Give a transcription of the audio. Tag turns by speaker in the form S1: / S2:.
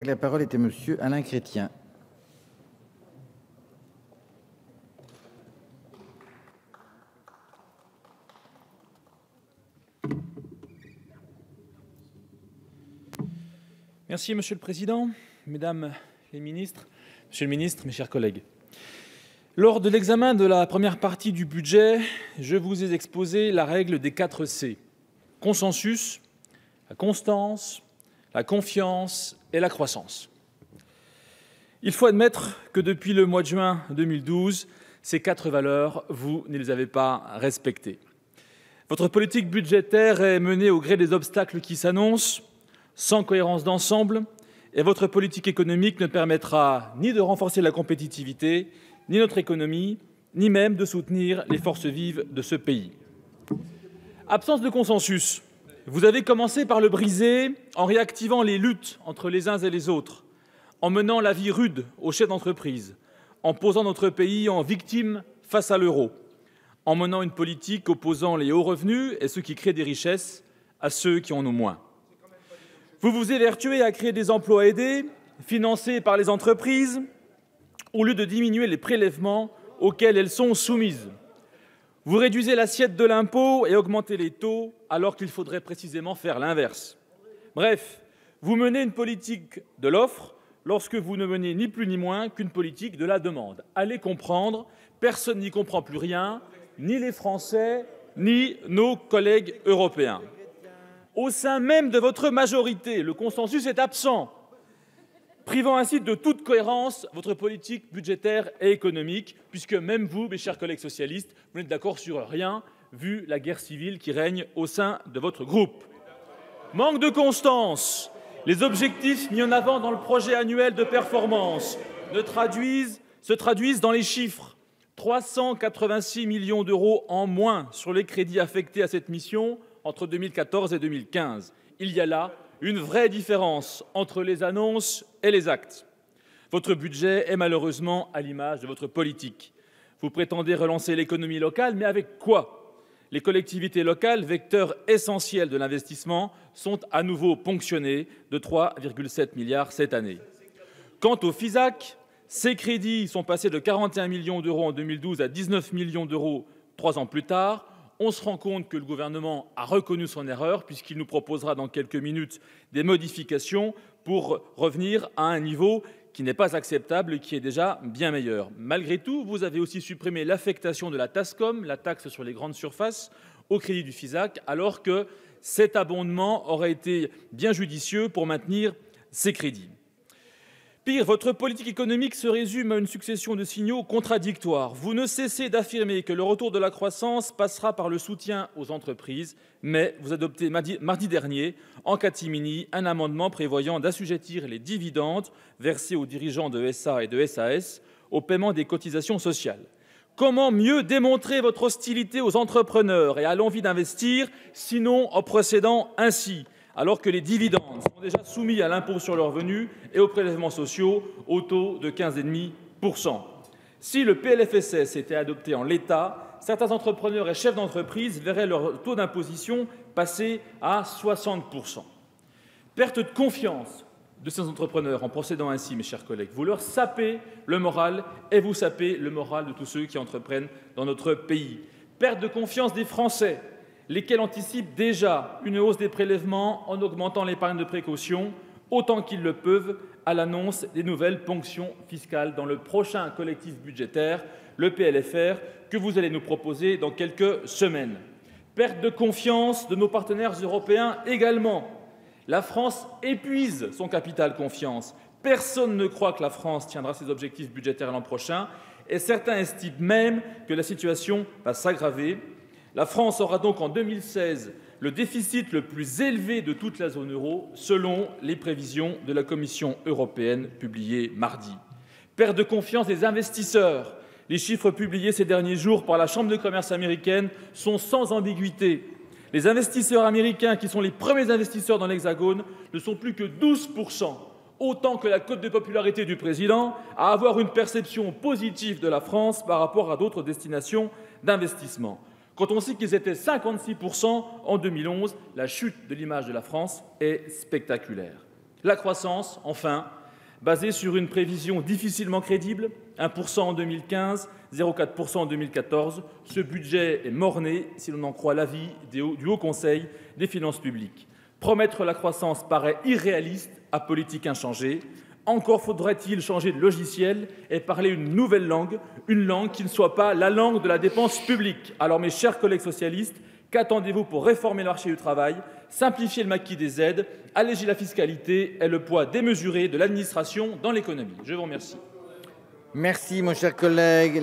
S1: La parole est à Monsieur Alain Chrétien.
S2: Merci Monsieur le Président, Mesdames les ministres, Monsieur le Ministre, mes chers collègues. Lors de l'examen de la première partie du budget, je vous ai exposé la règle des 4 C. Consensus, la constance, la confiance et la croissance. Il faut admettre que depuis le mois de juin 2012, ces 4 valeurs, vous ne les avez pas respectées. Votre politique budgétaire est menée au gré des obstacles qui s'annoncent, sans cohérence d'ensemble, et votre politique économique ne permettra ni de renforcer la compétitivité, ni notre économie, ni même de soutenir les forces vives de ce pays. Absence de consensus. Vous avez commencé par le briser en réactivant les luttes entre les uns et les autres, en menant la vie rude aux chefs d'entreprise, en posant notre pays en victime face à l'euro, en menant une politique opposant les hauts revenus et ceux qui créent des richesses à ceux qui en ont moins. Vous vous évertuez à créer des emplois aidés, financés par les entreprises, au lieu de diminuer les prélèvements auxquels elles sont soumises. Vous réduisez l'assiette de l'impôt et augmentez les taux, alors qu'il faudrait précisément faire l'inverse. Bref, vous menez une politique de l'offre lorsque vous ne menez ni plus ni moins qu'une politique de la demande. Allez comprendre, personne n'y comprend plus rien, ni les Français, ni nos collègues européens. Au sein même de votre majorité, le consensus est absent, privant ainsi de toute cohérence votre politique budgétaire et économique, puisque même vous, mes chers collègues socialistes, vous n'êtes d'accord sur rien, vu la guerre civile qui règne au sein de votre groupe. Manque de constance. Les objectifs mis en avant dans le projet annuel de performance se traduisent dans les chiffres. 386 millions d'euros en moins sur les crédits affectés à cette mission entre 2014 et 2015. Il y a là une vraie différence entre les annonces et les actes. Votre budget est malheureusement à l'image de votre politique. Vous prétendez relancer l'économie locale, mais avec quoi? Les collectivités locales, vecteurs essentiels de l'investissement, sont à nouveau ponctionnées de 3,7 milliards cette année. Quant au FISAC, ces crédits sont passés de 41 millions d'euros en 2012 à 19 millions d'euros 3 ans plus tard. On se rend compte que le gouvernement a reconnu son erreur puisqu'il nous proposera dans quelques minutes des modifications pour revenir à un niveau qui n'est pas acceptable et qui est déjà bien meilleur. Malgré tout, vous avez aussi supprimé l'affectation de la TASCOM, la taxe sur les grandes surfaces, au crédit du FISAC, alors que cet abondement aurait été bien judicieux pour maintenir ces crédits. Pire, votre politique économique se résume à une succession de signaux contradictoires. Vous ne cessez d'affirmer que le retour de la croissance passera par le soutien aux entreprises, mais vous adoptez mardi dernier, en catimini, un amendement prévoyant d'assujettir les dividendes versés aux dirigeants de SA et de SAS au paiement des cotisations sociales. Comment mieux démontrer votre hostilité aux entrepreneurs et à l'envie d'investir, sinon en procédant ainsi ? Alors que les dividendes sont déjà soumis à l'impôt sur le revenu et aux prélèvements sociaux au taux de 15,5%. Si le PLFSS était adopté en l'état, certains entrepreneurs et chefs d'entreprise verraient leur taux d'imposition passer à 60%. Perte de confiance de ces entrepreneurs en procédant ainsi, mes chers collègues. Vous leur sapez le moral et vous sapez le moral de tous ceux qui entreprennent dans notre pays. Perte de confiance des Français, lesquels anticipent déjà une hausse des prélèvements en augmentant l'épargne de précaution, autant qu'ils le peuvent, à l'annonce des nouvelles ponctions fiscales dans le prochain collectif budgétaire, le PLFR, que vous allez nous proposer dans quelques semaines. Perte de confiance de nos partenaires européens également. La France épuise son capital confiance. Personne ne croit que la France tiendra ses objectifs budgétaires l'an prochain, et certains estiment même que la situation va s'aggraver. La France aura donc en 2016 le déficit le plus élevé de toute la zone euro, selon les prévisions de la Commission européenne publiées mardi. Perte de confiance des investisseurs. Les chiffres publiés ces derniers jours par la Chambre de commerce américaine sont sans ambiguïté. Les investisseurs américains, qui sont les premiers investisseurs dans l'Hexagone, ne sont plus que 12%, autant que la cote de popularité du président, à avoir une perception positive de la France par rapport à d'autres destinations d'investissement. Quand on sait qu'ils étaient 56% en 2011, la chute de l'image de la France est spectaculaire. La croissance, enfin, basée sur une prévision difficilement crédible, 1% en 2015, 0,4% en 2014, ce budget est mort-né si l'on en croit l'avis du Haut Conseil des finances publiques. Promettre la croissance paraît irréaliste à politique inchangée. Encore faudrait-il changer de logiciel et parler une nouvelle langue, une langue qui ne soit pas la langue de la dépense publique. Alors, mes chers collègues socialistes, qu'attendez-vous pour réformer le marché du travail, simplifier le maquis des aides, alléger la fiscalité et le poids démesuré de l'administration dans l'économie? Je vous remercie.
S1: Merci, mon cher collègue.